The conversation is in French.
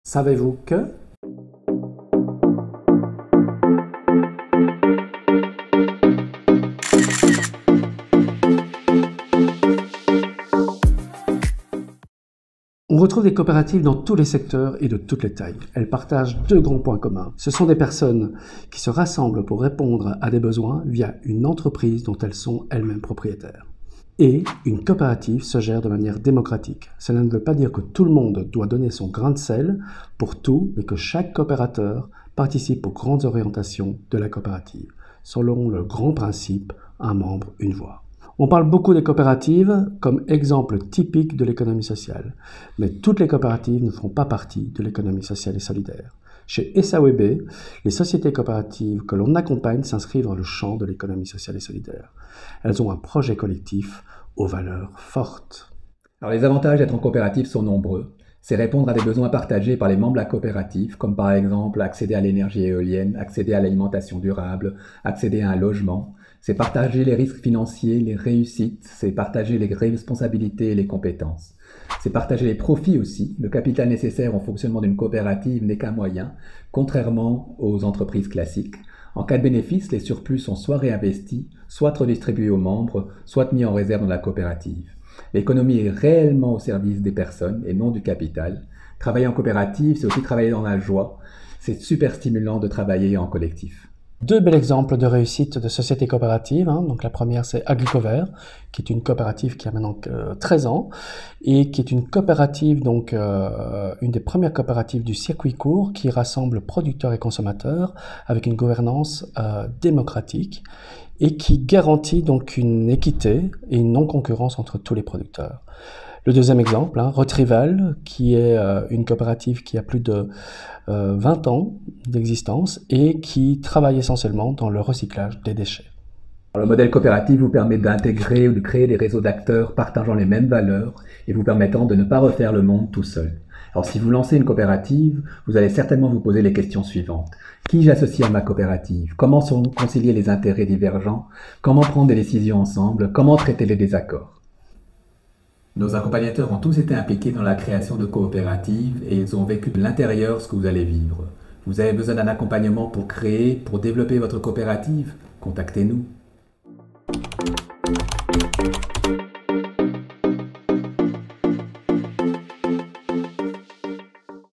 Savez-vous que? On retrouve des coopératives dans tous les secteurs et de toutes les tailles. Elles partagent deux grands points communs. Ce sont des personnes qui se rassemblent pour répondre à des besoins via une entreprise dont elles sont elles-mêmes propriétaires. Et une coopérative se gère de manière démocratique. Cela ne veut pas dire que tout le monde doit donner son grain de sel pour tout, mais que chaque coopérateur participe aux grandes orientations de la coopérative, selon le grand principe « un membre, une voix ». On parle beaucoup des coopératives comme exemple typique de l'économie sociale, mais toutes les coopératives ne font pas partie de l'économie sociale et solidaire. Chez SAWB, les sociétés coopératives que l'on accompagne s'inscrivent dans le champ de l'économie sociale et solidaire. Elles ont un projet collectif aux valeurs fortes. Alors les avantages d'être en coopérative sont nombreux. C'est répondre à des besoins partagés par les membres de la coopérative, comme par exemple accéder à l'énergie éolienne, accéder à l'alimentation durable, accéder à un logement. C'est partager les risques financiers, les réussites, c'est partager les responsabilités et les compétences. C'est partager les profits aussi. Le capital nécessaire au fonctionnement d'une coopérative n'est qu'un moyen, contrairement aux entreprises classiques. En cas de bénéfice, les surplus sont soit réinvestis, soit redistribués aux membres, soit mis en réserve dans la coopérative. L'économie est réellement au service des personnes et non du capital. Travailler en coopérative, c'est aussi travailler dans la joie. C'est super stimulant de travailler en collectif. Deux bels exemples de réussite de sociétés coopératives. Donc la première, c'est Agricovert, qui est une coopérative qui a maintenant 13 ans et qui est une coopérative, une des premières coopératives du circuit court qui rassemble producteurs et consommateurs avec une gouvernance démocratique et qui garantit donc une équité et une non-concurrence entre tous les producteurs. Le deuxième exemple, Retrieval, qui est une coopérative qui a plus de 20 ans d'existence et qui travaille essentiellement dans le recyclage des déchets. Alors, le modèle coopératif vous permet d'intégrer ou de créer des réseaux d'acteurs partageant les mêmes valeurs et vous permettant de ne pas refaire le monde tout seul. Alors si vous lancez une coopérative, vous allez certainement vous poser les questions suivantes. Qui j'associe à ma coopérative? Comment concilier les intérêts divergents? Comment prendre des décisions ensemble? Comment traiter les désaccords? Nos accompagnateurs ont tous été impliqués dans la création de coopératives et ils ont vécu de l'intérieur ce que vous allez vivre. Vous avez besoin d'un accompagnement pour créer, pour développer votre coopérative? Contactez-nous.